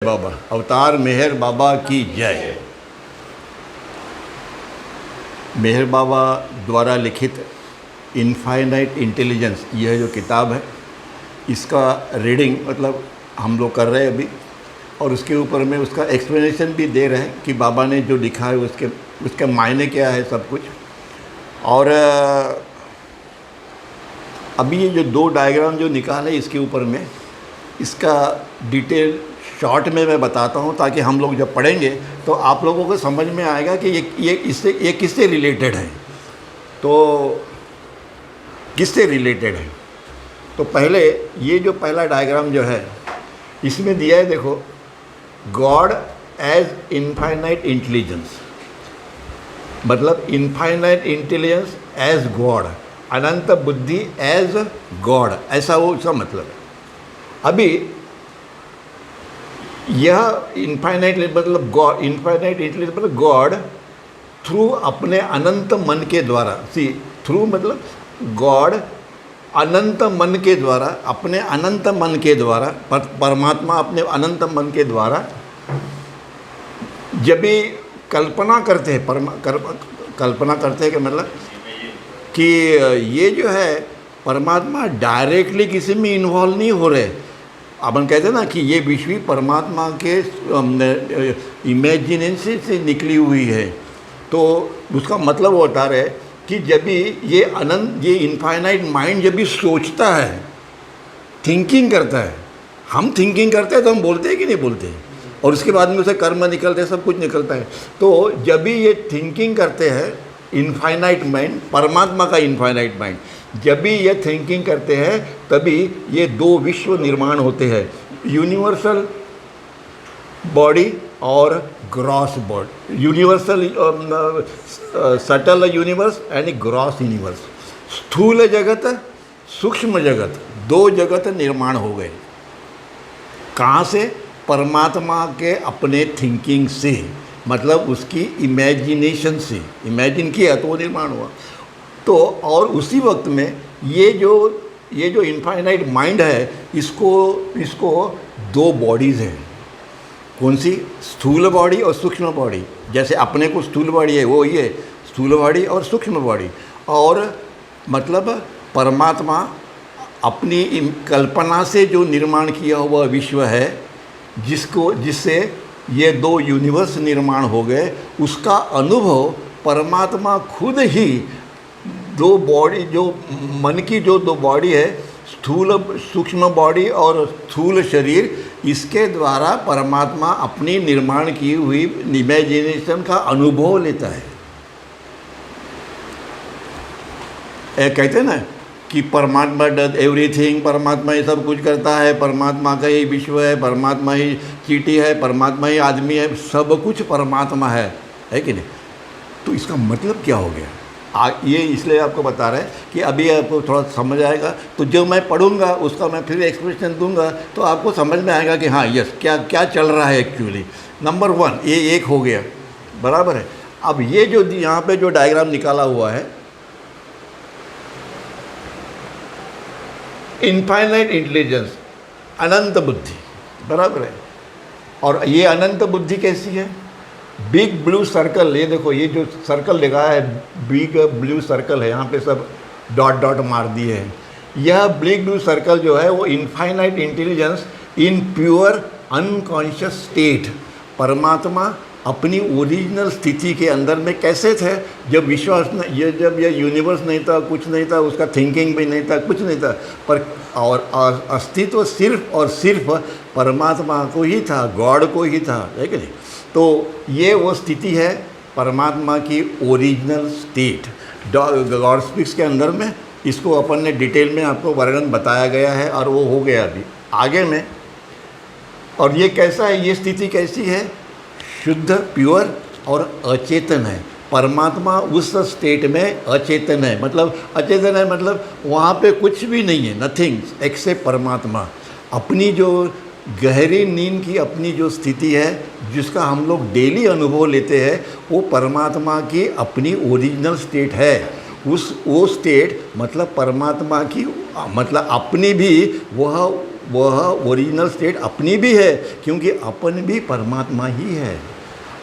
बाबा अवतार मेहर बाबा की जय। मेहर बाबा द्वारा लिखित इनफाइनाइट इंटेलिजेंस, यह जो किताब है इसका रीडिंग मतलब हम लोग कर रहे हैं अभी, और उसके ऊपर में उसका एक्सप्लेनेशन भी दे रहे हैं कि बाबा ने जो लिखा है उसके मायने क्या है सब कुछ। और अभी ये जो दो डायग्राम जो निकाले इसके ऊपर में, इसका डिटेल शॉर्ट में मैं बताता हूँ ताकि हम लोग जब पढ़ेंगे तो आप लोगों को समझ में आएगा कि ये किससे रिलेटेड है, तो किससे रिलेटेड है। तो पहले ये जो पहला डायग्राम जो है इसमें दिया है, देखो, गॉड एज इनफाइनाइट इंटेलिजेंस, मतलब इनफाइनाइट इंटेलिजेंस एज गॉड, अनंत बुद्धि एज गॉड, ऐसा वो उसका मतलब है। अभी यह इनफाइनाइट मतलब गॉड, इनफाइनाइट इंटेलिजेंस मतलब गॉड थ्रू अपने अनंत मन के द्वारा, थ्रू मतलब गॉड अनंत मन के द्वारा, अपने अनंत मन के द्वारा, परमात्मा अपने अनंत मन के द्वारा जब भी कल्पना करते हैं, कल्पना करते हैं कि मतलब कि ये जो है परमात्मा डायरेक्टली किसी में इन्वॉल्व नहीं हो रहे। अपन कहते हैं ना कि ये विश्व परमात्मा के इमेजिनेशन से निकली हुई है, तो उसका मतलब वो बता रहे कि जब भी ये अनंत, ये इनफाइनाइट माइंड जब भी सोचता है, थिंकिंग करता है, हम थिंकिंग करते हैं तो हम बोलते हैं कि नहीं बोलते हैं, और उसके बाद में उसे कर्म निकलते हैं, सब कुछ निकलता है। तो जब भी ये थिंकिंग करते हैं इनफाइनाइट माइंड, परमात्मा का इनफाइनाइट माइंड, जब भी ये थिंकिंग करते हैं तभी ये दो विश्व निर्माण होते हैं, यूनिवर्सल बॉडी और gross body, universal subtle universe and gross universe, स्थूल जगत सूक्ष्म जगत, दो जगत निर्माण हो गए। कहाँ से? परमात्मा के अपने थिंकिंग से, मतलब उसकी इमेजिनेशन से, इमेजिन किया तो वो निर्माण हुआ। तो और उसी वक्त में ये जो इनफाइनाइट माइंड है, इसको दो बॉडीज़ हैं। कौन सी? स्थूल बॉडी और सूक्ष्म बॉडी। जैसे अपने को स्थूल बॉडी है, वो ये स्थूल बॉडी और सूक्ष्म बॉडी। और मतलब परमात्मा अपनी कल्पना से जो निर्माण किया हुआ विश्व है, जिससे ये दो यूनिवर्स निर्माण हो गए, उसका अनुभव परमात्मा खुद ही दो बॉडी, जो मन की जो दो बॉडी है, स्थूल सूक्ष्म बॉडी और स्थूल शरीर, इसके द्वारा परमात्मा अपनी निर्माण की हुई इमेजिनेशन का अनुभव लेता है। कहते हैं ना कि परमात्मा डज एवरीथिंग, परमात्मा ही सब कुछ करता है, परमात्मा का ही विश्व है, परमात्मा ही चींटी है, परमात्मा ही आदमी है, सब कुछ परमात्मा है कि नहीं? तो इसका मतलब क्या हो गया? ये इसलिए आपको बता रहे हैं कि अभी आपको थोड़ा समझ आएगा, तो जो मैं पढ़ूंगा उसका मैं फिर एक्सप्लेनेशन दूंगा, तो आपको समझ में आएगा कि हाँ यस, क्या चल रहा है एक्चुअली। नंबर वन, ये एक हो गया, बराबर है। अब ये जो यहाँ पे जो डायग्राम निकाला हुआ है, इनफाइनाइट इंटेलिजेंस, अनंत बुद्धि, बराबर है। और ये अनंत बुद्धि कैसी है? बिग ब्लू सर्कल, ये देखो, ये जो सर्कल लगाया है बिग ब्लू सर्कल है, यहाँ पे सब डॉट डॉट मार दिए हैं। यह बिग ब्लू सर्कल जो है वो infinite intelligence in pure unconscious state, परमात्मा अपनी ओरिजिनल स्थिति के अंदर में कैसे थे जब विश्वास जब ये यूनिवर्स नहीं था, कुछ नहीं था, उसका थिंकिंग भी नहीं था, कुछ नहीं था, पर और अस्तित्व सिर्फ और सिर्फ परमात्मा को ही था, गॉड को ही था, है कि नहीं? तो ये वो स्थिति है परमात्मा की ओरिजिनल स्टेट। गॉड स्पीक्स के अंदर में इसको अपन ने डिटेल में आपको वर्णन बताया गया है, और वो हो गया अभी आगे में। और ये कैसा है? ये स्थिति कैसी है? शुद्ध, प्योर और अचेतन है। परमात्मा उस स्टेट में अचेतन है, मतलब अचेतन है मतलब वहाँ पे कुछ भी नहीं है, नथिंग एक्सेप्ट परमात्मा। अपनी जो गहरी नींद की अपनी जो स्थिति है, जिसका हम लोग डेली अनुभव लेते हैं, वो परमात्मा की अपनी ओरिजिनल स्टेट है। वो स्टेट मतलब परमात्मा की, मतलब अपनी भी वह वह ओरिजिनल स्टेट अपनी भी है, क्योंकि अपन भी परमात्मा ही है।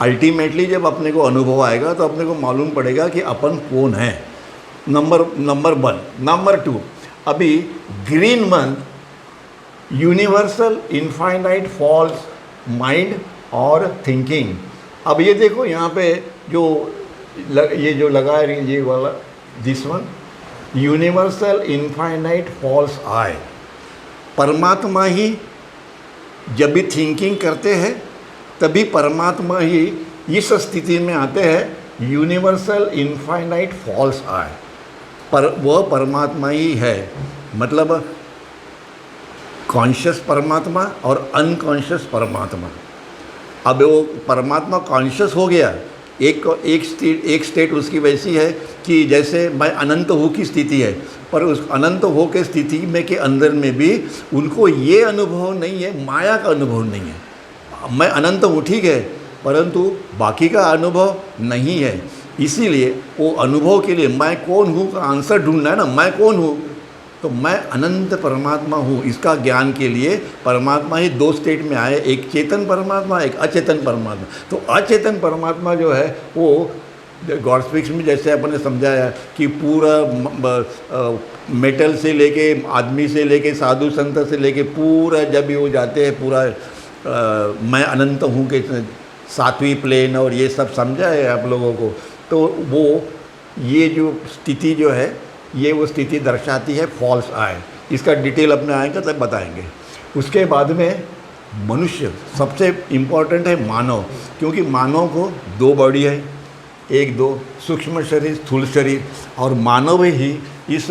अल्टीमेटली जब अपने को अनुभव आएगा तो अपने को मालूम पड़ेगा कि अपन कौन है। नंबर 1। नंबर 2, अभी green month universal infinite false mind और थिंकिंग। अब ये देखो यहाँ पे ये जो लगा है ये वाला, this one, universal infinite false I. परमात्मा ही जब भी थिंकिंग करते हैं तभी परमात्मा ही इस स्थिति में आते हैं, यूनिवर्सल इनफाइनाइट फॉल्स आई। पर वह परमात्मा ही है, मतलब कॉन्शियस परमात्मा और अनकॉन्शियस परमात्मा। अब वो परमात्मा कॉन्शियस हो गया, एक स्टेट उसकी वैसी है कि जैसे मैं अनंत हूँ की स्थिति है, पर उस अनंत हो के स्थिति में के अंदर में भी उनको ये अनुभव नहीं है, माया का अनुभव नहीं है। मैं अनंत हूँ ठीक है, परंतु बाकी का अनुभव नहीं है। इसीलिए वो अनुभव के लिए मैं कौन हूँ का आंसर ढूंढना है ना, मैं कौन हूँ, तो मैं अनंत परमात्मा हूँ, इसका ज्ञान के लिए परमात्मा ही 2 स्टेट में आए, एक चेतन परमात्मा, एक अचेतन परमात्मा। तो अचेतन परमात्मा जो है वो गॉड स्पीक्स में जैसे अपन ने समझाया कि पूरा मेटल से लेके आदमी से लेके साधु संत से लेके पूरा जब भी वो जाते हैं पूरा मैं अनंत हूँ के 7वीं प्लेन और ये सब समझा है आप लोगों को। तो वो ये जो स्थिति जो है ये वो स्थिति दर्शाती है फॉल्स आए। इसका डिटेल अपने आएगा तब बताएंगे। उसके बाद में मनुष्य सबसे इम्पोर्टेंट है मानव, क्योंकि मानव को 2 बॉडी है, 1-2 सूक्ष्म शरीर स्थूल शरीर, और मानव ही इस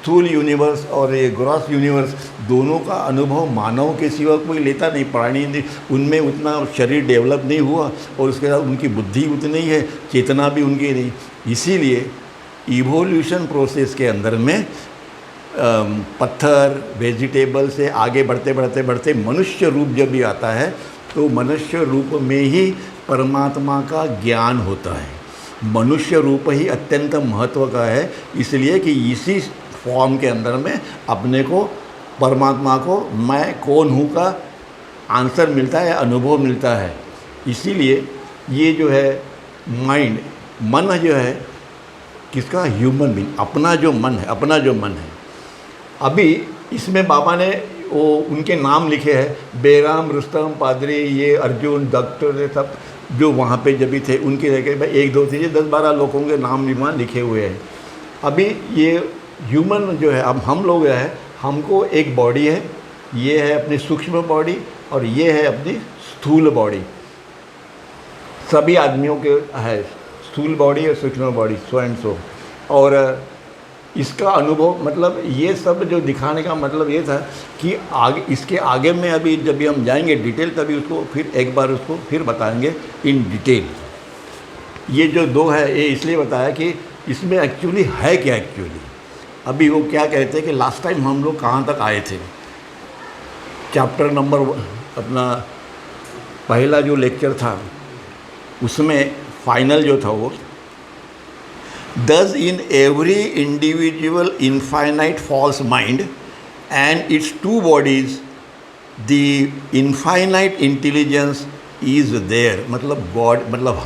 स्थूल यूनिवर्स और ये ग्रॉस यूनिवर्स दोनों का अनुभव मानव के सिवा कोई लेता नहीं। प्राणी उनमें उतना शरीर डेवलप नहीं हुआ और उसके साथ उनकी बुद्धि उतनी ही है, चेतना भी उनकी नहीं। इसीलिए इवोल्यूशन प्रोसेस के अंदर में पत्थर वेजिटेबल से आगे बढ़ते मनुष्य रूप जब भी आता है तो मनुष्य रूप में ही परमात्मा का ज्ञान होता है। मनुष्य रूप ही अत्यंत महत्व का है, इसलिए कि इसी फॉर्म के अंदर में अपने को परमात्मा को मैं कौन हूँ का आंसर मिलता है, अनुभव मिलता है। इसीलिए ये जो है माइंड, मन जो है किसका, ह्यूमन बीइंग, अपना जो मन है। अभी इसमें बाबा ने वो उनके नाम लिखे हैं, बेराम, रुस्तम, पादरी, ये अर्जुन, डॉक्टर, ये सब जो वहाँ पे जब भी थे उनके जगह भाई 1-2 चीज़ें 10-12 लोगों के नाम वहाँ लिखे हुए हैं। अभी ये ह्यूमन जो है, अब हम लोग है, हमको एक बॉडी है, ये है अपनी सूक्ष्म बॉडी और ये है अपनी स्थूल बॉडी। सभी आदमियों के है स्थूल बॉडी और सूक्ष्म बॉडी, सो एंड सो। और इसका अनुभव मतलब ये सब जो दिखाने का मतलब ये था कि आगे, इसके आगे में अभी जब भी हम जाएंगे डिटेल तभी उसको फिर एक बार उसको फिर बताएंगे इन डिटेल। ये जो 2 है ये इसलिए बताया कि इसमें एक्चुअली है क्या। एक्चुअली अभी वो क्या कहते हैं कि लास्ट टाइम हम लोग कहाँ तक आए थे, चैप्टर नंबर अपना पहला जो लेक्चर था उसमें फाइनल जो था वो, Thus in every individual infinite false mind and its 2 bodies, the infinite intelligence is there। मतलब गॉड, मतलब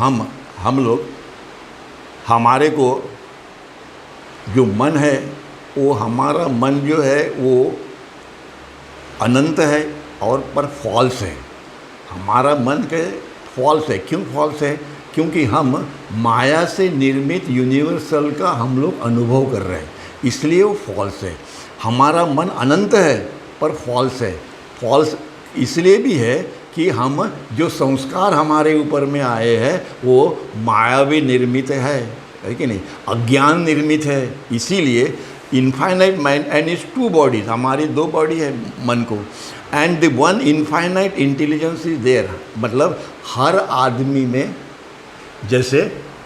हम लोग, हमारे को जो मन है वो, हमारा मन जो है वो अनंत है और पर फॉल्स है। हमारा मन के फॉल्स है। क्यों फॉल्स है? क्योंकि हम माया से निर्मित यूनिवर्सल का हम लोग अनुभव कर रहे हैं, इसलिए वो फॉल्स है। हमारा मन अनंत है पर फॉल्स है। फॉल्स इसलिए भी है कि हम जो संस्कार हमारे ऊपर में आए हैं वो मायावी निर्मित है कि नहीं, अज्ञान निर्मित है। इसीलिए infinite mind and its 2 bodies, हमारी 2 बॉडी है मन को, and the one infinite intelligence is there. मतलब हर आदमी में, जैसे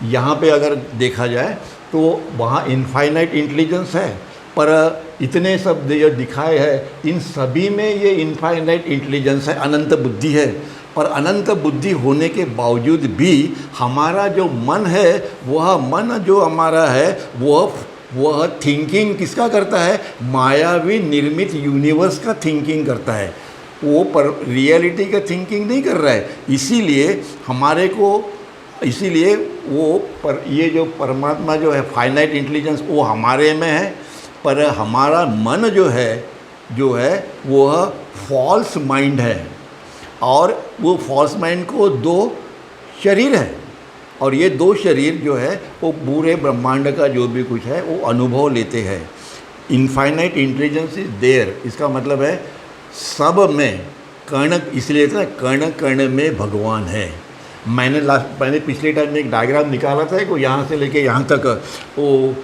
यहाँ पे अगर देखा जाए तो वहाँ इनफाइनाइट इंटेलिजेंस है, पर इतने सब जो दिखाए हैं इन सभी में ये इनफाइनाइट इंटेलिजेंस है, अनंत बुद्धि है। पर अनंत बुद्धि होने के बावजूद भी हमारा जो मन है, वह मन जो हमारा है वह वह थिंकिंग किसका करता है? मायावी निर्मित यूनिवर्स का थिंकिंग करता है, वो पर रियलिटी का थिंकिंग नहीं कर रहा है। इसीलिए वो पर ये जो परमात्मा जो है फाइनाइट इंटेलिजेंस वो हमारे में है, पर हमारा मन जो है वह फॉल्स माइंड है, और वो फॉल्स माइंड को दो शरीर है, और ये दो शरीर जो है वो पूरे ब्रह्मांड का जो भी कुछ है वो अनुभव लेते हैं। इनफाइनाइट इंटेलिजेंस इज देयर, इसका मतलब है सब में कण, इसलिए था कण कण में भगवान है। मैंने पिछले टाइम में एक डायग्राम निकाला था कि यहाँ से लेके यहाँ तक वो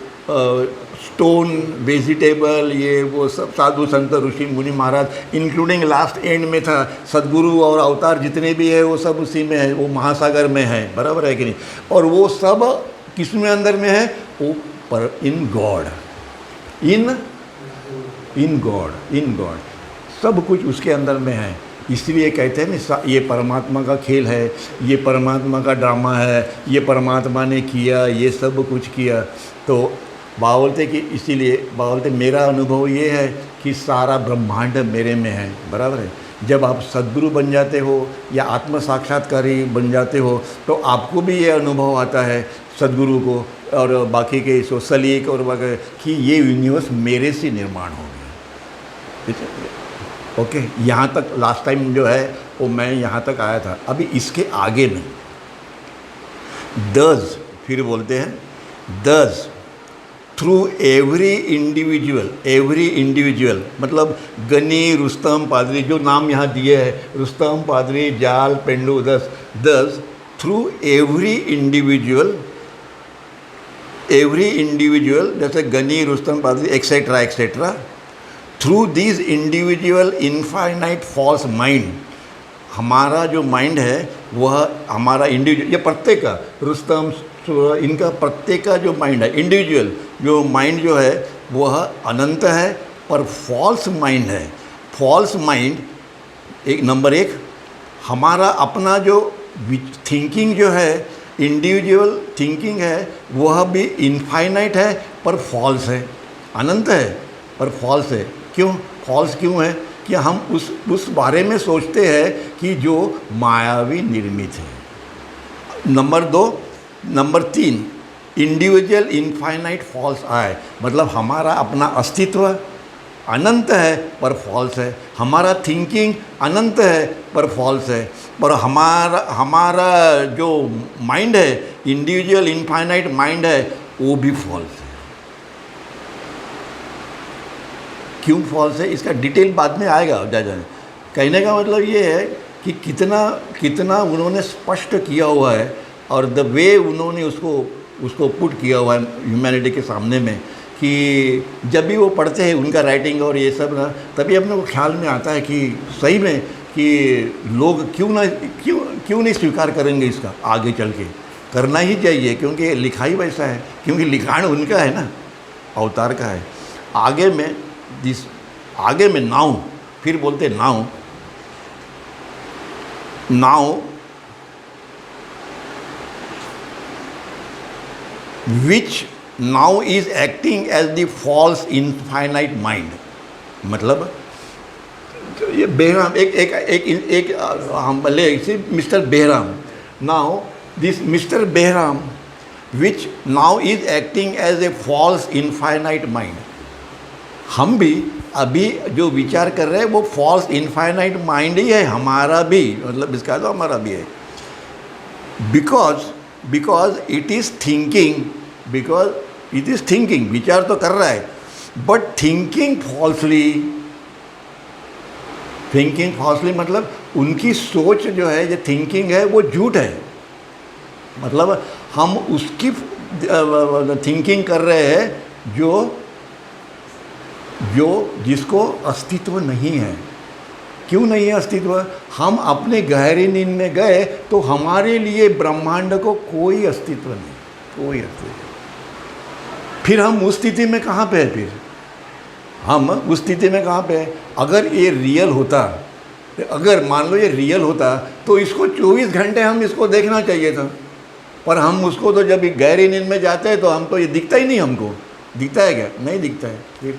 स्टोन, वेजिटेबल, ये वो सब साधु संत ऋषि मुनि महाराज, इंक्लूडिंग लास्ट एंड में था सदगुरु और अवतार जितने भी है वो सब उसी में है, वो महासागर में है, बराबर है कि नहीं? और वो सब किस में अंदर में है? वो पर इन गॉड, इन गॉड सब कुछ उसके अंदर में है। इसलिए कहते हैं ना ये परमात्मा का खेल है, ये परमात्मा का ड्रामा है, ये परमात्मा ने किया, ये सब कुछ किया। तो बोलते कि इसीलिए बोलते मेरा अनुभव ये है कि सारा ब्रह्मांड मेरे में है, बराबर है। जब आप सद्गुरु बन जाते हो या आत्म साक्षात्कारी बन जाते हो तो आपको भी ये अनुभव आता है सद्गुरु को और बाकी के सो सलीक और वगैरह कि ये यूनिवर्स मेरे से निर्माण हो गया। ओके, यहाँ तक लास्ट टाइम जो है वो मैं यहाँ तक आया था। अभी इसके आगे में दस फिर बोलते हैं दस थ्रू एवरी इंडिविजुअल मतलब गनी, रुस्तम, पादरी जो नाम यहाँ दिए हैं, रुस्तम, पादरी, जाल, पेंडू, दस थ्रू एवरी इंडिविजुअल जैसे गनी, रुस्तम, पादरी etcetera through this individual infinite false mind, हमारा जो माइंड है वह हमारा इंडिविजुअल, ये प्रत्येक का रुस्तम, इनका प्रत्येक का जो माइंड है, इंडिविजुअल जो माइंड जो है वह अनंत है, पर फॉल्स माइंड है। फॉल्स माइंड नंबर एक, हमारा अपना जो थिंकिंग जो है, इंडिविजुअल थिंकिंग है, वह भी इनफाइनाइट है पर फॉल्स है। अनंत है पर फॉल्स है। क्यों फॉल्स क्यों है? कि हम उस बारे में सोचते हैं कि जो मायावी निर्मित है। नंबर तीन इंडिविजुअल इनफाइनाइट फॉल्स आए, मतलब हमारा अपना अस्तित्व अनंत है पर फॉल्स है, हमारा थिंकिंग अनंत है पर फॉल्स है, पर हमारा जो माइंड है, इंडिविजुअल इनफाइनाइट माइंड है, वो भी फॉल्स है। क्यों फॉल्स है इसका डिटेल बाद में आएगा। कहने का मतलब ये है कि कितना उन्होंने स्पष्ट किया हुआ है और द वे उन्होंने उसको पुट किया हुआ है ह्यूमैनिटी के सामने में, कि जब भी वो पढ़ते हैं उनका राइटिंग और ये सब ना, तभी अपने को ख्याल में आता है कि सही में कि लोग क्यों नहीं स्वीकार करेंगे इसका, आगे चल के करना ही चाहिए, क्योंकि लिखाई वैसा है, क्योंकि लिखाण उनका है ना, अवतार का है। आगे में नाउ, फिर बोलते now which now is acting as the false infinite mind. मतलब ये बेहराम एक हम बोले mister Behram, now this mister Behram which now is acting as a false infinite mind. हम भी अभी जो विचार कर रहे हैं वो फॉल्स इनफाइनाइट माइंड ही है, हमारा भी, मतलब इसका तो हमारा भी है। बिकॉज इट इज़ थिंकिंग, विचार तो कर रहा है, बट थिंकिंग फॉल्सली मतलब उनकी सोच जो है, जो थिंकिंग है वो झूठ है। मतलब हम उसकी थिंकिंग कर रहे हैं जो जिसको अस्तित्व नहीं है। क्यों नहीं है अस्तित्व? हम अपने गहरी नींद में गए तो हमारे लिए ब्रह्मांड को कोई अस्तित्व नहीं, कोई अस्तित्व। फिर हम उस स्थिति में कहाँ पे है? फिर हम उस स्थिति में कहाँ पे है? अगर ये रियल होता, अगर मान लो ये रियल होता तो इसको 24 घंटे हम इसको देखना चाहिए था, पर हम उसको तो जब गहरी नींद में जाते हैं तो हम तो ये दिखता ही नहीं हमको, दिखता है क्या? नहीं दिखता है। फिर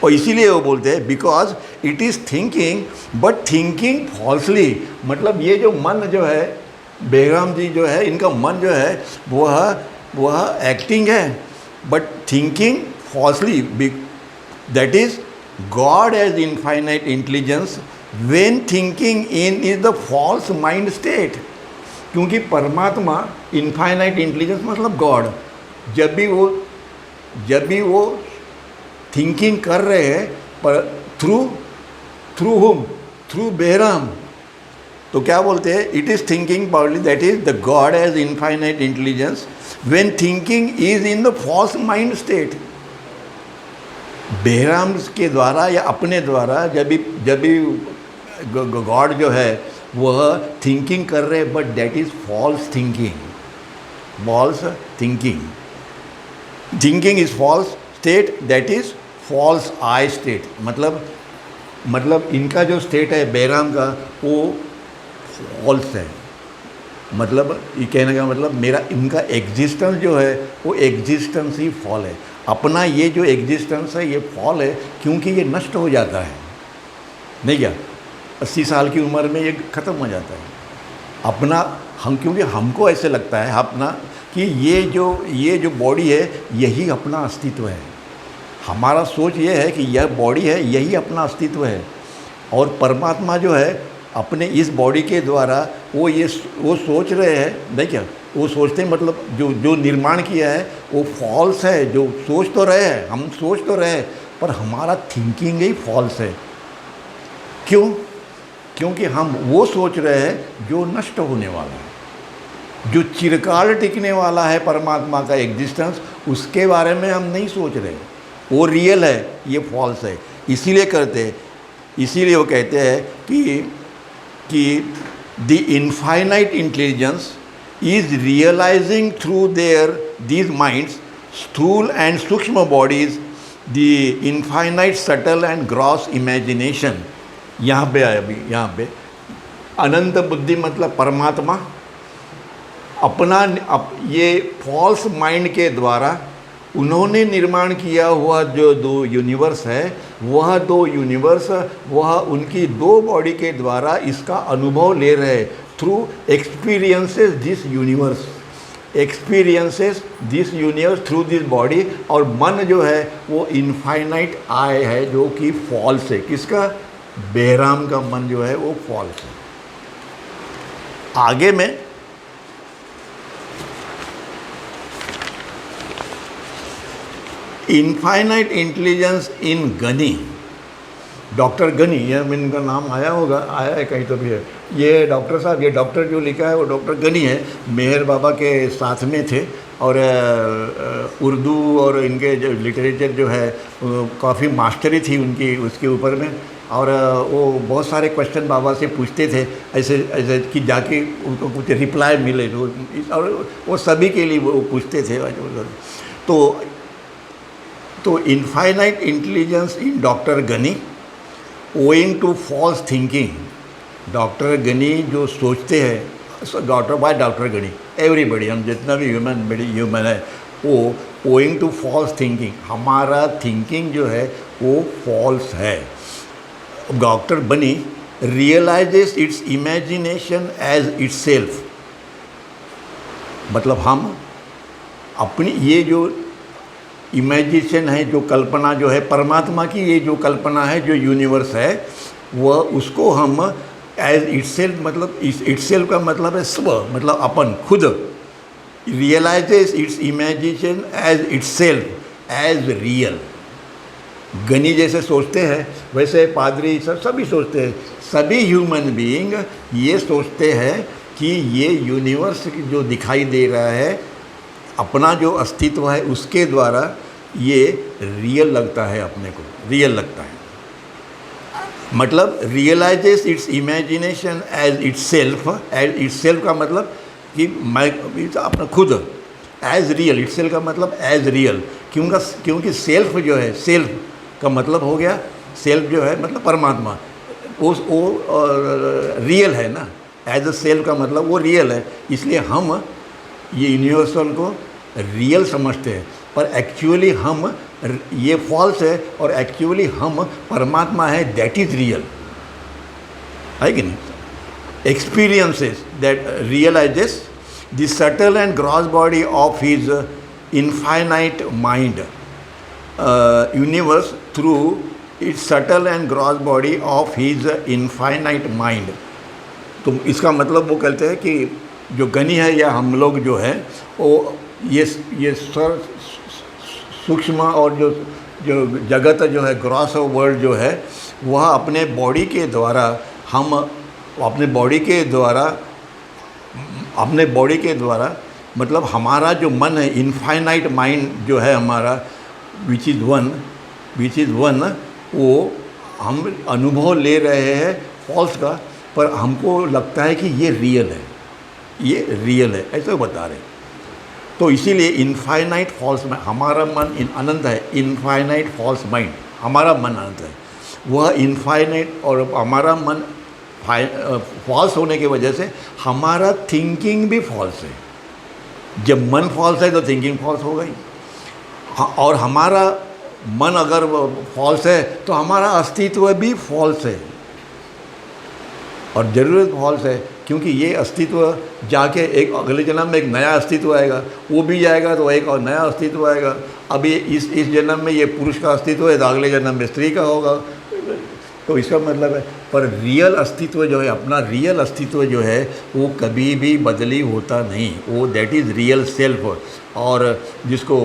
और इसीलिए वो बोलते हैं because it is thinking but thinking falsely. मतलब ये जो मन जो है, बेगम जी जो है, इनका मन जो है वह एक्टिंग है but thinking falsely. That is God as infinite intelligence when thinking in is the false mind state. क्योंकि परमात्मा इनफाइनाइट इंटेलिजेंस मतलब गॉड, जब भी वो थिंकिंग कर रहे हैं पर थ्रू हुम, थ्रू बेहराम, तो क्या बोलते हैं? It is thinking powerly, that is the God as infinite intelligence when thinking is in the false mind state. बेहराम के द्वारा या अपने द्वारा जब भी गॉड जो है वह थिंकिंग कर रहे, but that is false thinking, false thinking. Thinking is false state, that is false I state. मतलब इनका जो स्टेट है बेहराम का वो फॉल्स है। मतलब ये कहने का मतलब मेरा इनका एग्जिस्टेंस जो है वो एग्जिस्टेंस ही फॉल है। अपना ये जो एग्जिस्टेंस है ये फॉल है, क्योंकि ये नष्ट हो जाता है। नहीं क्या 80 साल की उम्र में ये ख़त्म हो जाता है अपना। हम क्योंकि हमको ऐसे लगता है अपना कि ये जो बॉडी है यही अपना अस्तित्व है। हमारा सोच ये है कि यह बॉडी है, यही अपना अस्तित्व है। और परमात्मा जो है अपने इस बॉडी के द्वारा वो सोच रहे हैं। नहीं क्या वो सोचते हैं, मतलब जो निर्माण किया है वो फॉल्स है। जो सोच तो रहे हैं, हम सोच तो रहे हैं, पर हमारा थिंकिंग ही फॉल्स है। क्यों? क्योंकि हम वो सोच रहे हैं जो नष्ट होने वाला है, जो चिरकाल टिकने वाला है परमात्मा का एग्जिस्टेंस, उसके बारे में हम नहीं सोच रहे। वो रियल है, ये फॉल्स है। इसीलिए वो कहते हैं कि the infinite intelligence is realizing through these minds, स्थूल and सूक्ष्म bodies, the infinite subtle and gross imagination। यहाँ पे आए अभी, यहाँ पे अनंत बुद्धि मतलब परमात्मा अपना ये फॉल्स माइंड के द्वारा उन्होंने निर्माण किया हुआ जो 2 यूनिवर्स है, वह 2 यूनिवर्स वह उनकी 2 बॉडी के द्वारा इसका अनुभव ले रहे through experiences this universe through this body. और मन जो है वो इनफाइनाइट आई है जो कि फॉल्स है। किसका? बेहराम का मन जो है वो फॉल्स है। आगे में infinite intelligence in Ghani, doctor Ghani, यह इनका नाम आया है कहीं तो भी है। ये डॉक्टर साहब, ये डॉक्टर जो लिखा है वो डॉक्टर गनी है, मेहर बाबा के साथ में थे। और उर्दू और इनके जो लिटरेचर जो है काफ़ी मास्टरी थी उनकी उसके ऊपर में। और वो बहुत सारे क्वेश्चन बाबा से पूछते थे ऐसे कि जाके उनको कुछ रिप्लाई मिले, और वो सभी के लिए वो पूछते थे। तो infinite intelligence in doctor Ghani owing to false thinking. Doctor Ghani जो सोचते हैं, डॉक्टर गनी, एवरीबडी, हम जितना भी ह्यूमन है वो ओइंग टू फॉल्स थिंकिंग, हमारा थिंकिंग जो है वो फॉल्स है। Doctor Bani realises its imagination as its self. मतलब हम अपनी ये जो इमेजिनेशन है, जो कल्पना जो है परमात्मा की, ये जो कल्पना है, जो यूनिवर्स है, वह उसको हम एज इटसेल्फ, मतलब इटसेल्फ का मतलब है स्व, मतलब अपन खुद। Realises its imagination as itself as real. Ghani जैसे सोचते हैं वैसे पादरी सभी सोचते हैं, सभी ह्यूमन बीइंग ये सोचते हैं कि ये यूनिवर्स जो दिखाई दे रहा है अपना जो अस्तित्व है उसके द्वारा ये रियल लगता है, अपने को रियल लगता है। मतलब realises its imagination as itself का मतलब कि मैं अपना खुद, एज रियल, इट्सेल्फ का मतलब एज रियल। क्योंकि सेल्फ जो है, सेल्फ का मतलब हो गया, सेल्फ जो है मतलब परमात्मा, वो रियल है ना। एज अ सेल्फ का मतलब वो रियल है, इसलिए हम ये यूनिवर्सल को रियल समझते हैं, पर एक्चुअली हम ये फॉल्स है और एक्चुअली हम परमात्मा है, दैट इज़ रियल, है कि नहीं? Experiences that realises the subtle and gross body of his infinite mind universe through its subtle and gross body of his infinite mind. तो इसका मतलब वो कहते हैं कि जो गनी है या हम लोग जो है वो ये सूक्ष्म और जो जो जगत जो है, ग्रॉस वर्ल्ड जो है, वह अपने बॉडी के द्वारा अपने बॉडी के द्वारा मतलब हमारा जो मन है, इनफाइनाइट माइंड जो है हमारा, विच इज़ वन, वो हम अनुभव ले रहे हैं फॉल्स का, पर हमको लगता है कि ये रियल है, ऐसा बता रहे। तो इसीलिए इनफाइनाइट फॉल्स माइंड, हमारा मन अनंत है, इनफाइनाइट फॉल्स माइंड, हमारा मन अनंत है, वह इनफाइनाइट, और हमारा मन फॉल्स होने की वजह से हमारा थिंकिंग भी फॉल्स है। जब मन फॉल्स है तो थिंकिंग फॉल्स हो गई, और हमारा मन अगर फॉल्स है तो हमारा अस्तित्व भी फॉल्स है, और ज़रूरत फॉल्स है, क्योंकि ये अस्तित्व जाके एक अगले जन्म में एक नया अस्तित्व आएगा, वो भी जाएगा तो एक और नया अस्तित्व आएगा। अभी इस जन्म में ये पुरुष का अस्तित्व है तो अगले जन्म में स्त्री का होगा। तो इसका मतलब है, पर रियल अस्तित्व जो है, अपना रियल अस्तित्व जो है वो कभी भी बदली होता नहीं, वो दैट इज़ रियल सेल्फ। और जिसको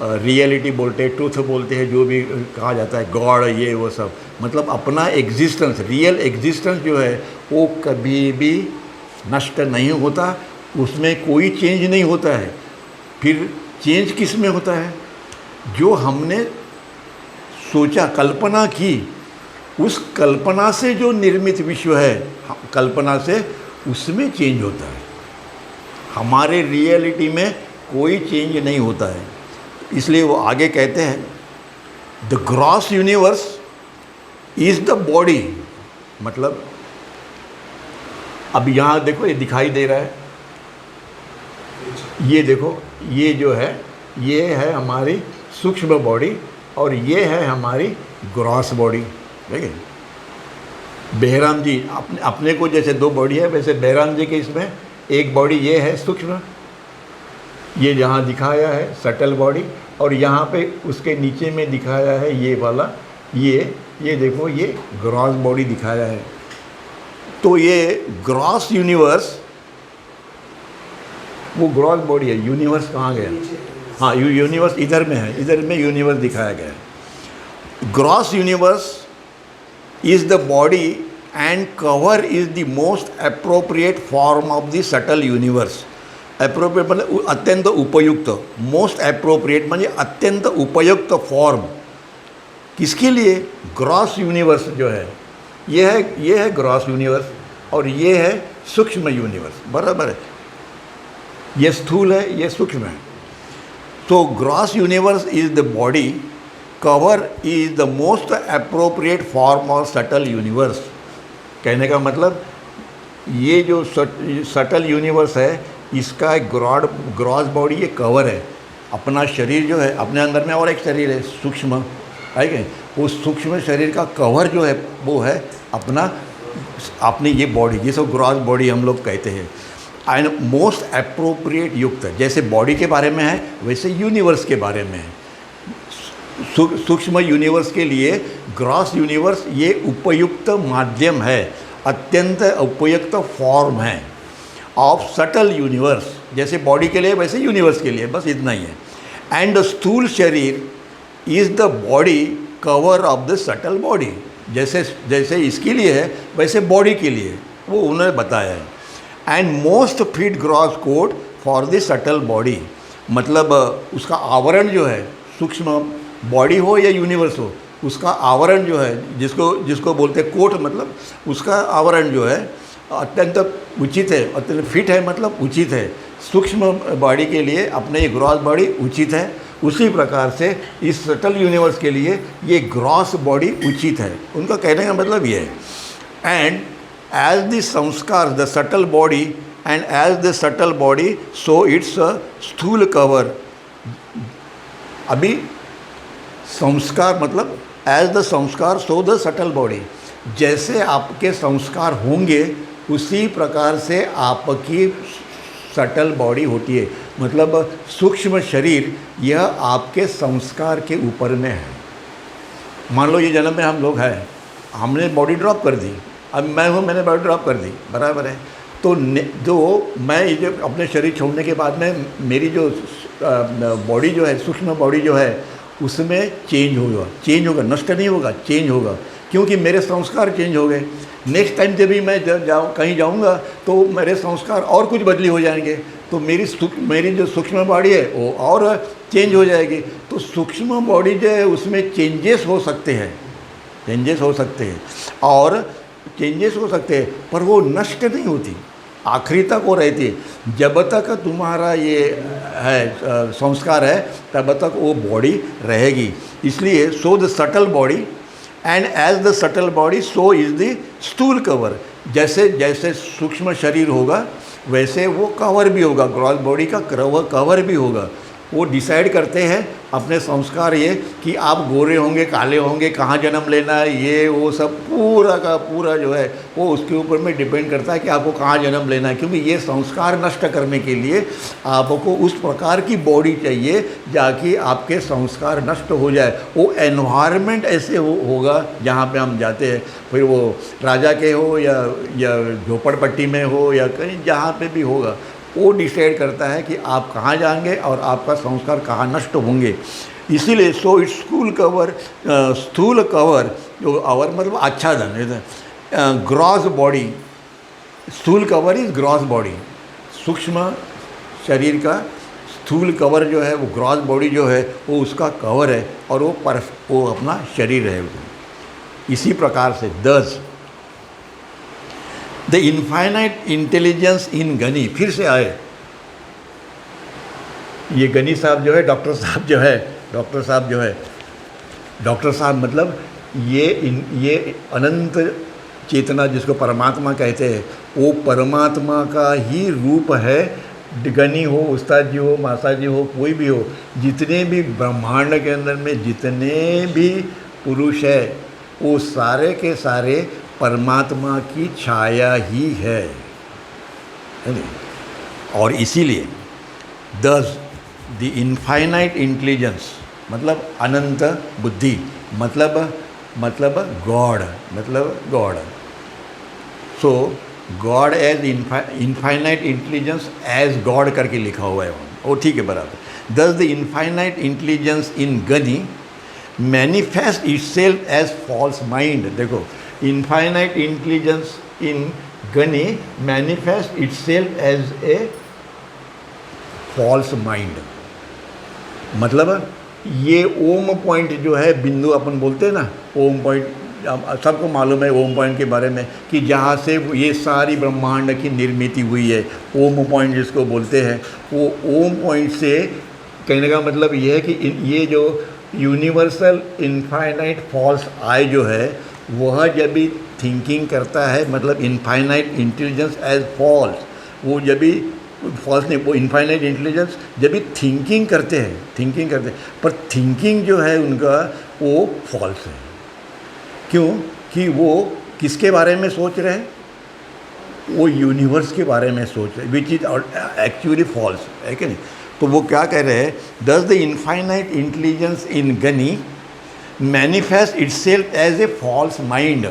रियलिटी बोलते हैं, ट्रूथ बोलते हैं, जो भी कहा जाता है, गॉड, ये वो सब, मतलब अपना एग्जिस्टेंस, रियल एग्जिस्टेंस जो है वो कभी भी नष्ट नहीं होता, उसमें कोई चेंज नहीं होता है। फिर चेंज किस में होता है? जो हमने सोचा, कल्पना की, उस कल्पना से जो निर्मित विश्व है, कल्पना से, उसमें चेंज होता है। हमारे रियलिटी में कोई चेंज नहीं होता है। इसलिए वो आगे कहते हैं, the gross universe is the body. मतलब अब यहाँ देखो, ये दिखाई दे रहा है, ये देखो, ये जो है, ये है हमारी सूक्ष्म बॉडी और ये है हमारी ग्रॉस बॉडी। देखिए बेहराम जी अपने को जैसे दो बॉडी है, वैसे बेहराम जी के इसमें एक बॉडी ये है सूक्ष्म, ये जहाँ दिखाया है सटल बॉडी, और यहाँ पे उसके नीचे में दिखाया है ये वाला, ये देखो, ये ग्रॉस बॉडी दिखाया है। तो ये ग्रॉस यूनिवर्स, वो ग्रॉस बॉडी है। यूनिवर्स कहाँ गया? हाँ, यूनिवर्स इधर में है, इधर में यूनिवर्स दिखाया गया है। Gross universe is the body and cover is the most appropriate form of the subtle universe. Appropriate मतलब अत्यंत उपयुक्त, मोस्ट अप्रोप्रिएट म्हणजे अत्यंत उपयुक्त फॉर्म किसके लिए? ग्रॉस यूनिवर्स जो है, ये है ग्रॉस यूनिवर्स, और ये है सूक्ष्म यूनिवर्स, बराबर है। ये स्थूल है, ये सूक्ष्म है। तो gross universe is the body, cover is the most appropriate form of subtle universe. कहने का मतलब ये जो सटल यूनिवर्स है, इसका ग्रॉस बॉडी ये कवर है। अपना शरीर जो है, अपने अंदर में और एक शरीर है सूक्ष्म, है कि उस सूक्ष्म शरीर का कवर जो है वो है अपनी ये बॉडी, जिसको ग्रॉस बॉडी हम लोग कहते हैं। एंड मोस्ट अप्रोप्रिएट युक्त, जैसे बॉडी के बारे में है वैसे यूनिवर्स के बारे में है। सूक्ष्म यूनिवर्स के लिए ग्रॉस यूनिवर्स ये उपयुक्त माध्यम है, अत्यंत उपयुक्त फॉर्म है ऑफ सटल यूनिवर्स। जैसे बॉडी के लिए वैसे यूनिवर्स के लिए, बस इतना ही है। एंड स्थूल शरीर is the body cover of the subtle body. जैसे इसके लिए है वैसे बॉडी के लिए वो उन्होंने बताया है। And most fit gross coat for the subtle body, मतलब उसका आवरण जो है, सूक्ष्म बॉडी हो या यूनिवर्स हो, उसका आवरण जो है, जिसको बोलते हैं कोट, मतलब उसका आवरण जो है अत्यंत उचित है, अत्यंत फिट है, मतलब उचित है। सूक्ष्म बॉडी के लिए अपने ये ग्रॉस बॉडी उचित है, उसी प्रकार से इस सटल यूनिवर्स के लिए ये ग्रॉस बॉडी उचित है। उनका कहने का मतलब ये है। एंड एज द संस्कार the subtle body and as the subtle body so its स्थूल कवर। अभी संस्कार मतलब एज द संस्कार सो द सटल बॉडी, जैसे आपके संस्कार होंगे उसी प्रकार से आपकी सटल बॉडी होती है। मतलब सूक्ष्म शरीर यह आपके संस्कार के ऊपर में है। मान लो ये जन्म में हम लोग हैं, हमने बॉडी ड्रॉप कर दी, अब मैं हूँ, मैंने बॉडी ड्रॉप कर दी, बराबर है। तो मैं ये जो अपने शरीर छोड़ने के बाद में मेरी जो बॉडी जो है, सूक्ष्म बॉडी जो है, उसमें चेंज होगा, नष्ट नहीं होगा, चेंज होगा, क्योंकि मेरे संस्कार चेंज हो गए। नेक्स्ट टाइम जब भी मैं कहीं जाऊंगा तो मेरे संस्कार और कुछ बदली हो जाएंगे, तो मेरी जो सूक्ष्म बॉडी है वो और चेंज हो जाएगी। तो सूक्ष्म बॉडी जो है उसमें चेंजेस हो सकते हैं और चेंजेस हो सकते हैं, पर वो नष्ट नहीं होती, आखिरी तक वो रहती है। जब तक तुम्हारा ये है संस्कार है तब तक वो बॉडी रहेगी। इसलिए so the subtle body and as the subtle body so is the स्थूल कवर। जैसे जैसे सूक्ष्म शरीर होगा वैसे वो कवर भी होगा, ग्रॉस बॉडी का कवर भी होगा। वो डिसाइड करते हैं अपने संस्कार ये कि आप गोरे होंगे, काले होंगे, कहाँ जन्म लेना है, ये वो सब पूरा का पूरा जो है वो उसके ऊपर में डिपेंड करता है कि आपको कहाँ जन्म लेना है। क्योंकि ये संस्कार नष्ट करने के लिए आपको उस प्रकार की बॉडी चाहिए जाकि आपके संस्कार नष्ट हो जाए। वो एनवायरनमेंट ऐसे होगा जहाँ पे हम जाते हैं, फिर वो राजा के हो या झोपड़पट्टी में हो या कहीं जहाँ पे भी होगा, वो डिसाइड करता है कि आप कहाँ जाएंगे और आपका संस्कार कहाँ नष्ट होंगे। इसीलिए सो इट्स स्थूल कवर, जो अवर मतलब आच्छादन, ग्रॉस बॉडी, स्थूल कवर इज ग्रॉस बॉडी, सूक्ष्म शरीर का स्थूल कवर जो है वो ग्रॉस बॉडी जो है वो उसका कवर है और वो अपना शरीर है। इसी प्रकार से the infinite intelligence in Ghani, फिर से आए ये गनी साहब जो है, डॉक्टर साहब मतलब ये अनंत चेतना जिसको परमात्मा कहते हैं, वो परमात्मा का ही रूप है। गनी हो, उस्ताद जी हो, मासा जी हो, कोई भी हो, जितने भी ब्रह्मांड के अंदर में जितने भी पुरुष है वो सारे के सारे परमात्मा की छाया ही है नहीं? और इसीलिए द इनफाइनाइट इंटेलिजेंस मतलब अनंत बुद्धि, मतलब God. So God as infinite intelligence as God करके लिखा हुआ है वो, ठीक है, बराबर। Thus the infinite intelligence in Ghani manifest itself as false mind. देखो, infinite intelligence in Ghani manifest itself as a false mind. मतलब ये ओम पॉइंट जो है, बिंदु अपन बोलते हैं ना, ओम पॉइंट, सबको मालूम है ओम पॉइंट के बारे में कि जहाँ से ये सारी ब्रह्मांड की निर्मित हुई है, ओम पॉइंट जिसको बोलते हैं, वो ओम पॉइंट से कहने का मतलब ये है कि ये जो यूनिवर्सल इनफाइनाइट फॉल्स आई जो है वह जब भी थिंकिंग करता है, मतलब इनफाइनाइट इंटेलिजेंस एज फॉल्स, वो जब भी फॉल्स नहीं, वो इनफाइनाइट इंटेलिजेंस जब भी थिंकिंग करते हैं, पर थिंकिंग जो है उनका वो फॉल्स है। क्यों? कि वो किसके बारे में सोच रहे हैं? वो यूनिवर्स के बारे में सोच रहे हैं, विच इज एक्चुअली फॉल्स है कि नहीं। तो वो क्या कह रहे हैं, thus the infinite intelligence in Ghani manifest itself as a false mind.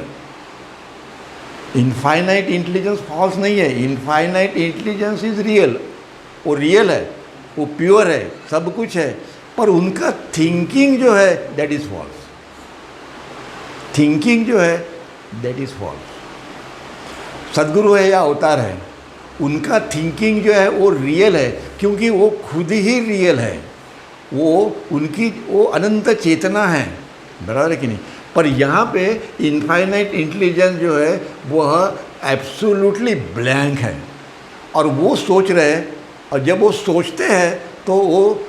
Infinite intelligence false नहीं है, infinite intelligence is real, real रियल है, वो प्योर है, सब कुछ है, पर उनका थिंकिंग जो है दैट इज़ फॉल्स। थिंकिंग जो है दैट इज़ फॉल्स। सदगुरु है या अवतार है, उनका थिंकिंग जो है वो रियल है, क्योंकि वो खुद ही रियल है, वो अनंत चेतना है, बराबर है कि नहीं। पर यहाँ पे इनफाइनाइट इंटेलिजेंस जो है वह एब्सोल्युटली ब्लैंक है और वो सोच रहे हैं, और जब वो सोचते हैं तो वो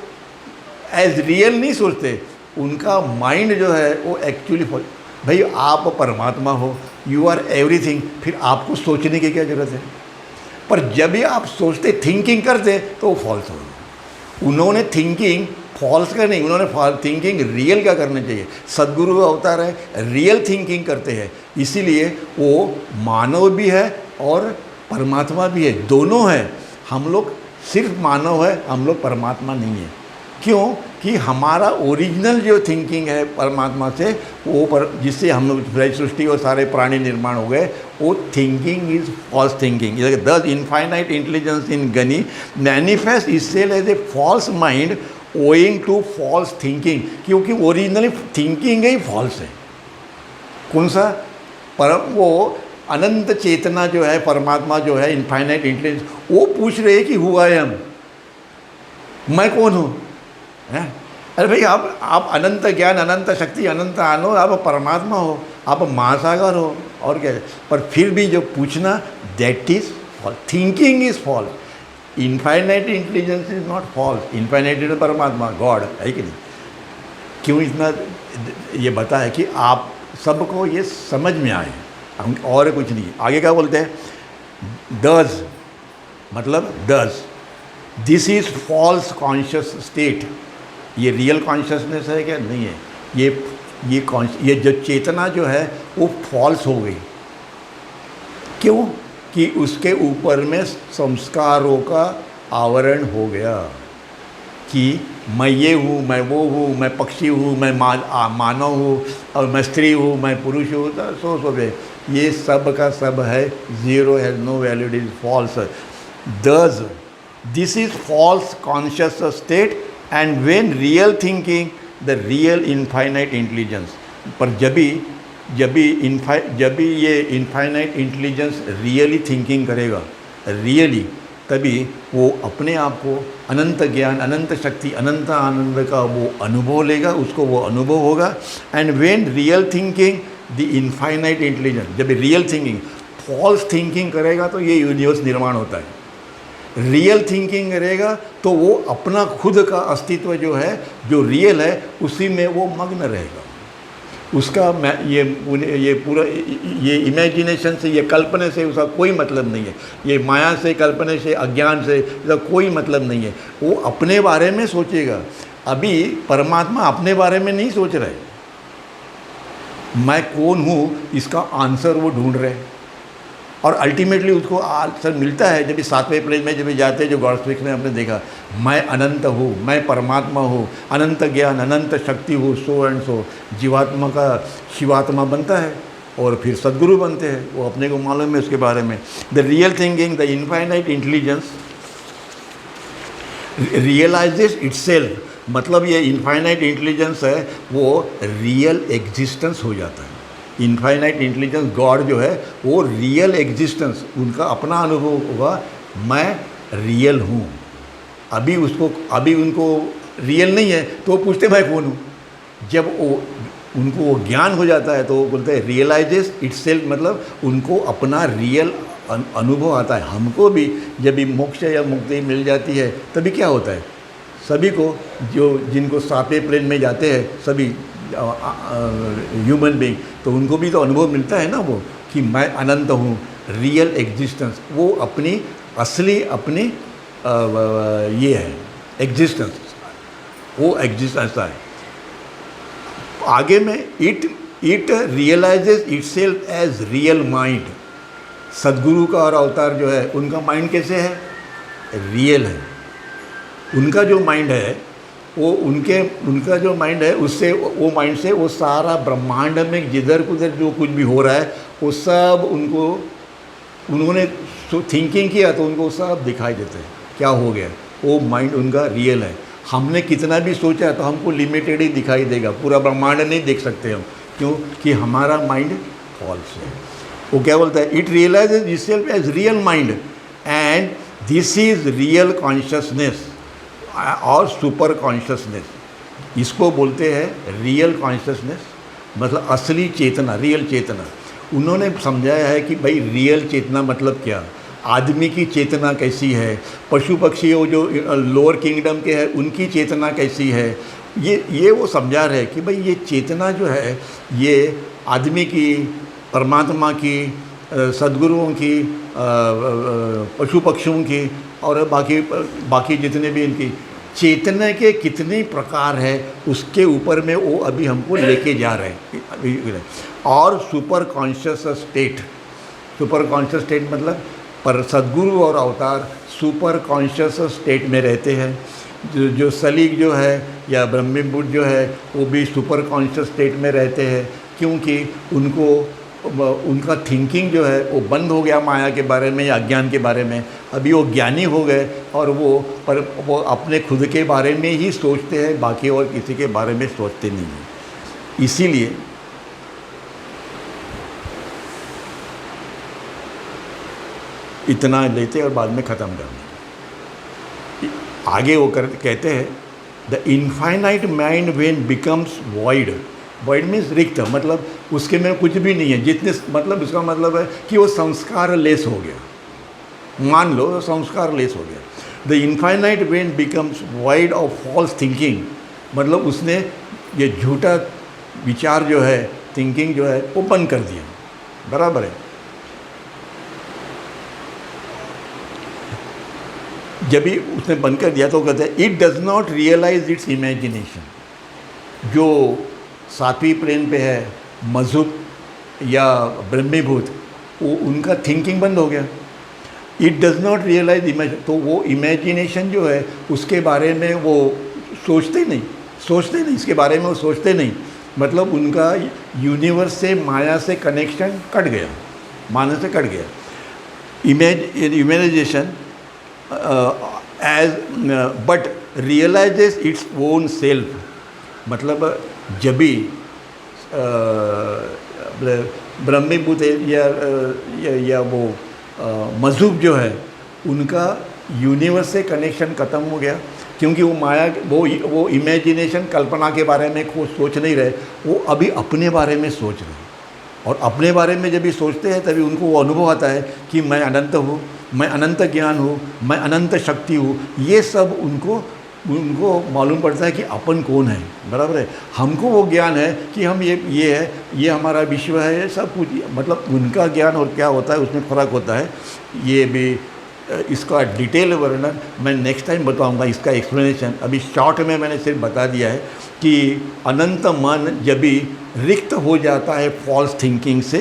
एज रियल नहीं सोचते, उनका माइंड जो है वो एक्चुअली भाई आप परमात्मा हो, यू आर एवरीथिंग, फिर आपको सोचने की क्या ज़रूरत है। पर जब भी आप सोचते, थिंकिंग करते, तो वो फॉल्स हो गया। उन्होंने थिंकिंग फॉल्स का नहीं, उन्होंने थिंकिंग रियल का करना चाहिए। सदगुरु का अवतार है, रियल थिंकिंग करते हैं, इसीलिए वो मानव भी है और परमात्मा भी है, दोनों है। हम लोग सिर्फ मानव है, हम लोग परमात्मा नहीं है। क्यों? कि हमारा ओरिजिनल जो थिंकिंग है परमात्मा से, वो जिससे हम लोग सृष्टि और सारे प्राणी निर्माण हो गए, वो thinking is false thinking. Thus infinite intelligence in Ghani manifest itself as a false mind owing to false thinking, क्योंकि ओरिजिनली थिंकिंग ही फॉल्स है। कौन सा? वो अनंत चेतना जो है, परमात्मा जो है, इनफाइनाइट इंटेलिजेंस, वो पूछ रहे हैं कि हु आई एम, मैं कौन हूँ? हैं? अरे भाई, आप अनंत ज्ञान, अनंत शक्ति, अनंत आनंद, आप परमात्मा हो, आप महासागर हो, और क्या है? पर फिर भी जो पूछना, that is false, thinking is false. Infinite intelligence is not false, infinite is परमात्मा, गॉड है कि नहीं? क्यों इतना ये बता है कि आप सबको ये समझ में आए, हम और कुछ नहीं। आगे क्या बोलते हैं? डज मतलब does, this is false conscious state. ये रियल कॉन्शियसनेस है क्या? नहीं है। ये जो चेतना जो है वो फॉल्स हो गई। क्यों? कि उसके ऊपर में संस्कारों का आवरण हो गया कि मैं ये हूँ, मैं वो हूँ, मैं पक्षी हूँ, मैं मानव हूँ, और मैं स्त्री हूँ, मैं पुरुष हूँ, सो ये सब का सब है zero, has no value, it is false. Thus this is false conscious state and when real thinking the real infinite intelligence. पर जब भी ये इनफाइनाइट इंटेलिजेंस रियली थिंकिंग करेगा, रियली, तभी वो अपने आप को अनंत ज्ञान, अनंत शक्ति, अनंत आनंद का वो अनुभव लेगा, उसको वो अनुभव होगा। And when real thinking the infinite intelligence, जब रियल थिंकिंग, फॉल्स थिंकिंग करेगा तो ये यूनिवर्स निर्माण होता है। रियल थिंकिंग करेगा तो वो अपना खुद का अस्तित्व जो है, जो रियल है, उसी में वो मग्न रहेगा। उसका ये पूरा ये इमेजिनेशन से, ये कल्पने से उसका कोई मतलब नहीं है। ये माया से, कल्पने से, अज्ञान से इसका कोई मतलब नहीं है। वो अपने बारे में सोचेगा। अभी परमात्मा अपने बारे में नहीं सोच रहे, मैं कौन हूँ इसका आंसर वो ढूंढ रहे हैं, और अल्टीमेटली उसको आंसर मिलता है जब 7वें प्लेन में जब जाते हैं, जो गॉड स्पीक्स में हमने देखा, मैं अनंत हूँ, मैं परमात्मा हूँ, अनंत ज्ञान, अनंत शक्ति हूँ, सो एंड सो। जीवात्मा का शिवात्मा बनता है और फिर सदगुरु बनते हैं, वो अपने को मालूम है उसके बारे में। The real thinking, the infinite intelligence realises itself, मतलब ये इनफाइनाइट इंटेलिजेंस है वो रियल एग्जिस्टेंस हो जाता है। इनफाइनाइट इंटेलिजेंस गॉड जो है वो रियल एग्जिस्टेंस, उनका अपना अनुभव होगा, मैं रियल हूँ। अभी उनको रियल नहीं है तो वो पूछते मैं कौन हूँ। जब उनको वो ज्ञान हो जाता है तो वो बोलते हैं रियलाइजेस इटसेल्फ, मतलब उनको अपना रियल अनुभव आता है। हमको भी जब भी मोक्ष या मुक्ति मिल जाती है तभी क्या होता है, सभी को, जिनको 7वें प्लेन में जाते हैं, सभी ह्यूमन बीइंग, तो उनको भी तो अनुभव मिलता है ना वो, कि मैं अनंत हूँ, रियल एग्जिस्टेंस। वो अपनी असली अपनी ये है एग्जिस्टेंस, वो एग्जिस्टेंस है। आगे में it realises itself as real mind. Sadguru का और अवतार जो है उनका माइंड कैसे है? रियल है। उनका जो माइंड है वो उनका जो माइंड है, उससे वो माइंड से वो सारा ब्रह्मांड में जिधर उधर जो कुछ भी हो रहा है वो सब उन्होंने थिंकिंग किया तो उनको सब दिखाई देता है। क्या हो गया? वो माइंड उनका रियल है। हमने कितना भी सोचा तो हमको लिमिटेड ही दिखाई देगा, पूरा ब्रह्मांड नहीं देख सकते हम, क्योंकि हमारा माइंड फॉल्स है। वो क्या बोलता है? It realises itself as real mind and this is real consciousness और सुपर कॉन्शियसनेस। इसको बोलते हैं रियल कॉन्शियसनेस, मतलब असली चेतना, रियल चेतना। उन्होंने समझाया है कि भाई रियल चेतना मतलब क्या, आदमी की चेतना कैसी है, पशु पक्षी जो लोअर किंगडम के हैं उनकी चेतना कैसी है, ये वो समझा रहे हैं कि भाई ये चेतना जो है ये आदमी की, परमात्मा की, सद्गुरुओं की, पशु पक्षियों की और बाकी जितने भी इनकी, चेतना के कितने प्रकार है उसके ऊपर में वो अभी हमको लेके जा रहे हैं। और super conscious state, super conscious state मतलब पर सद्गुरु और अवतार सुपर कॉन्शियस स्टेट में रहते हैं। जो सलीक जो है या ब्रह्मबुद्ध जो है वो भी सुपर कॉन्शियस स्टेट में रहते हैं, क्योंकि उनका थिंकिंग जो है वो बंद हो गया माया के बारे में या अज्ञान के बारे में। अभी वो ज्ञानी हो गए और वो अपने खुद के बारे में ही सोचते हैं, बाकी और किसी के बारे में सोचते नहीं हैं। इसीलिए इतना लेते और बाद में ख़त्म करते। आगे वो कहते हैं the infinite mind when becomes void, void means रिक्त, मतलब उसके में कुछ भी नहीं है। जितने मतलब इसका मतलब है कि वो संस्कार लेस हो गया, मान लो संस्कार लेस हो गया। The infinite when becomes void of false thinking, मतलब उसने ये झूठा विचार जो है, थिंकिंग जो है वो बंद कर दिया। बराबर है। जब भी उसने बंद कर दिया तो कहते हैं it does not realise its imagination. जो सातवीं प्लेन पे है मजहब या ब्रह्मीभूत, वो उनका थिंकिंग बंद हो गया। It does not realise image, तो वो इमेजिनेशन जो है उसके बारे में वो सोचते नहीं, इसके बारे में वो सोचते नहीं। मतलब उनका यूनिवर्स से माया से कनेक्शन कट गया, माया से कट गया। Imagination as but realises its own self, मतलब जब भी ब्रह्मभूत या वो मजहब जो है उनका यूनिवर्स से कनेक्शन ख़त्म हो गया, क्योंकि वो माया वो इमेजिनेशन कल्पना के बारे में सोच नहीं रहे, वो अभी अपने बारे में सोच रहे हैं। और अपने बारे में जब भी सोचते हैं तभी उनको वो अनुभव आता है कि मैं अनंत हूँ, मैं अनंत ज्ञान हूँ, मैं अनंत शक्ति हूँ। ये सब उनको मालूम पड़ता है कि अपन कौन है। बराबर है। हमको वो ज्ञान है कि हम ये है, ये हमारा विश्व है, ये सब कुछ। मतलब उनका ज्ञान और क्या होता है उसमें फ़र्क होता है। ये भी इसका डिटेल वर्णन मैं नेक्स्ट टाइम बताऊंगा, इसका एक्सप्लेनेशन। अभी शॉर्ट में मैंने सिर्फ बता दिया है कि अनंत मन जब भी रिक्त हो जाता है फॉल्स थिंकिंग से,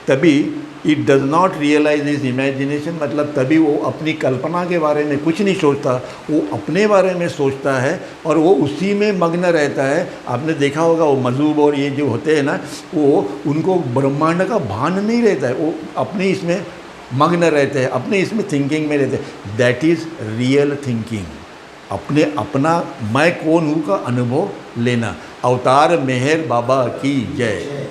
तभी it does not realise is imagination, मतलब तभी वो अपनी कल्पना के बारे में कुछ नहीं सोचता, वो अपने बारे में सोचता है और वो उसी में मग्न रहता है। आपने देखा होगा वो मजहब और ये जो होते हैं ना, वो उनको ब्रह्मांड का भान नहीं रहता है, वो अपने इसमें मग्न रहते हैं, अपने इसमें थिंकिंग में रहते हैं। That is real thinking. अपना मैं कौन हूँ का अनुभव लेना। अवतार मेहर बाबा की जय।